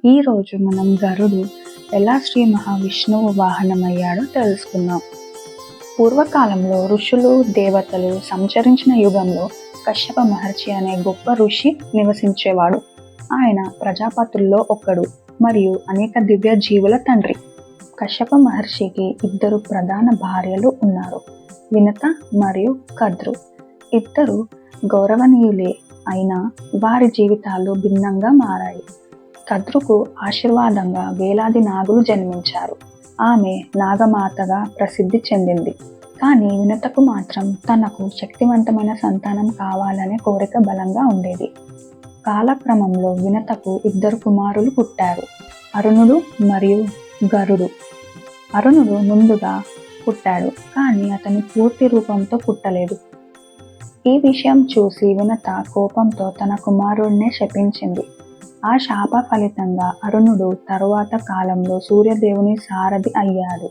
ఈరోజు మనం గరుడు ఎలా శ్రీ మహావిష్ణువు వాహనమయ్యాడో తెలుసుకుందాం. పూర్వకాలంలో ఋషులు, దేవతలు సంచరించిన యుగంలో కశ్యప మహర్షి అనే గొప్ప ఋషి నివసించేవాడు. ఆయన ప్రజాపతుల్లో ఒకడు మరియు అనేక దివ్య జీవుల తండ్రి. కశ్యప మహర్షికి ఇద్దరు ప్రధాన భార్యలు ఉన్నారు, వినత మరియు కద్రు. ఇద్దరు గౌరవనీయులే అయినా వారి జీవితాలు భిన్నంగా మారాయి. కద్రుకు ఆశీర్వాదంగా వేలాది నాగులు జన్మించారు. ఆమె నాగమాతగా ప్రసిద్ధి చెందింది. కానీ వినతకు మాత్రం తనకు శక్తివంతమైన సంతానం కావాలనే కోరిక బలంగా ఉండేది. కాలక్రమంలో వినతకు ఇద్దరు కుమారులు పుట్టారు, అరుణుడు మరియు గరుడు. అరుణుడు ముందుగా పుట్టాడు, కానీ అతని పూర్తి రూపంతో పుట్టలేదు. ఈ విషయం చూసి వినత కోపంతో తన కుమారుడినే శపించింది. ఆ శాప ఫలితంగా అరుణుడు తరువాత కాలంలో సూర్యదేవుని సారథి అయ్యాడు.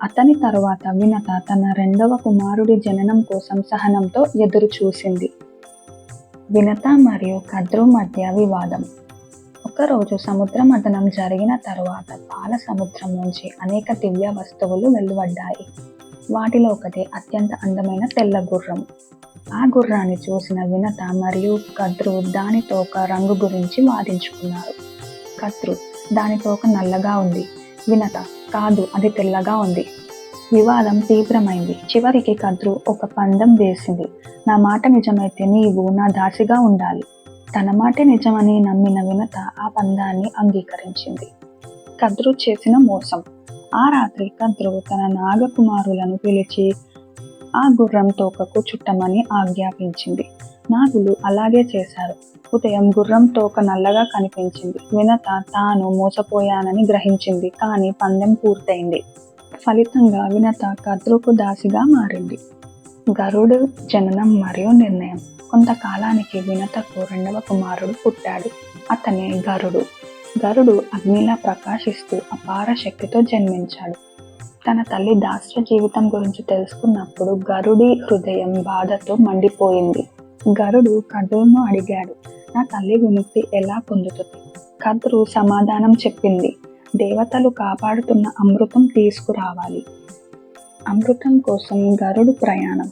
అతని తరువాత వినత తన రెండవ కుమారుడి జననం కోసం సహనంతో ఎదురు చూసింది. వినత మరియు కద్రు మధ్య వివాదం. ఒకరోజు సముద్ర మథనం జరిగిన తరువాత పాల సముద్రం నుంచి అనేక దివ్య వస్తువులు వెలువడ్డాయి. వాటిలో ఒకటి అత్యంత అందమైన తెల్ల గుర్రం. ఆ గుర్రాన్ని చూసిన వినత మరియు కద్రు దాని తోక రంగు గురించి వాదించుకున్నారు. కద్రు, దాని తోక నల్లగా ఉంది. వినత, కాదు, అది తెల్లగా ఉంది. వివాదం తీవ్రమైంది. చివరికి కద్రు ఒక పందెం వేసింది. నా మాట నిజమైతే నీవు నా దాసిగా ఉండాలి. తన మాటే నిజమని నమ్మిన వినత ఆ పందాన్ని అంగీకరించింది. కద్రు చేసిన మోసం. ఆ రాత్రి కద్రు తన నాగకుమారులను పిలిచి ఆ గుర్రం తోకకు చుట్టమని ఆజ్ఞాపించింది. నాగులు అలాగే చేశారు. ఉదయం గుర్రం తోక నల్లగా కనిపించింది. వినత తాను మోసపోయానని గ్రహించింది, కానీ పందెం పూర్తయింది. ఫలితంగా వినత కద్రుకు దాసిగా మారింది. గరుడు జననం మరియు నిర్ణయం. కొంతకాలానికి వినతకు రెండవ కుమారుడు పుట్టాడు. అతనే గరుడు. గరుడు అగ్నిలా ప్రకాశిస్తూ అపార శక్తితో జన్మించాడు. తన తల్లి దాస్య జీవితం గురించి తెలుసుకున్నప్పుడు గరుడి హృదయం బాధతో మండిపోయింది. గరుడు కద్రును అడిగాడు, నా తల్లి విముక్తి ఎలా పొందుతుంది? కద్రు సమాధానం చెప్పింది, దేవతలు కాపాడుతున్న అమృతం తీసుకురావాలి. అమృతం కోసం గరుడు ప్రయాణం.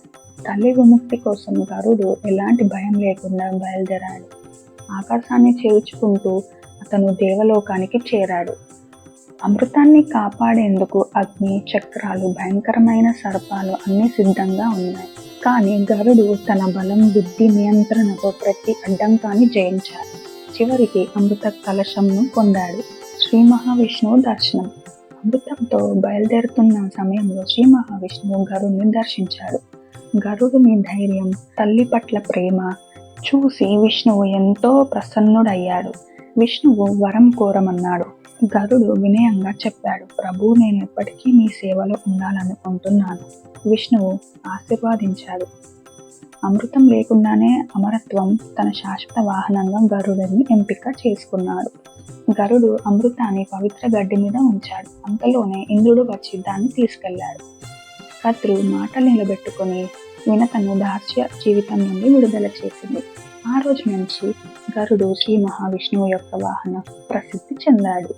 తల్లి విముక్తి కోసం గరుడు ఎలాంటి భయం లేకుండా బయలుదేరాడు. ఆకాశాన్ని చేర్చుకుంటూ అతను దేవలోకానికి చేరాడు. అమృతాన్ని కాపాడేందుకు అగ్ని, చక్రాలు, భయంకరమైన సర్పాలు అన్నీ సిద్ధంగా ఉన్నాయి. కానీ గరుడు తన బలం, బుద్ధి, నియంత్రణతో ప్రతి అడ్డంకాన్ని జయించాడు. చివరికి అమృత కలశంను పొందాడు. శ్రీ మహావిష్ణువు దర్శనం. అమృతంతో బయలుదేరుతున్న సమయంలో శ్రీ మహావిష్ణువు గరుడిని దర్శించాడు. గరుడుని ధైర్యం, తల్లి పట్ల ప్రేమ చూసి విష్ణువు ఎంతో ప్రసన్నుడయ్యాడు. విష్ణువు వరం కోరమన్నాడు. గరుడు వినయంగా చెప్పాడు, ప్రభు, నేను ఎప్పటికీ మీ సేవలో ఉండాలనుకుంటున్నాను. విష్ణువు ఆశీర్వాదించాడు. అమృతం లేకుండానే అమరత్వం తన శాశ్వత వాహనంగా గరుడిని ఎంపిక చేసుకున్నాడు. గరుడు అమృతాన్ని పవిత్ర గడ్డి మీద ఉంచాడు. అంతలోనే ఇంద్రుడు వచ్చి దాన్ని తీసుకెళ్లాడు. కద్రు మాటలు నిలబెట్టుకుని వినతను దాస్య జీవితం నుండి విడుదల చేసింది. ఆ రోజు నుంచి గరుడు శ్రీ మహావిష్ణువు యొక్క వాహనం ప్రసిద్ధి చెందాడు.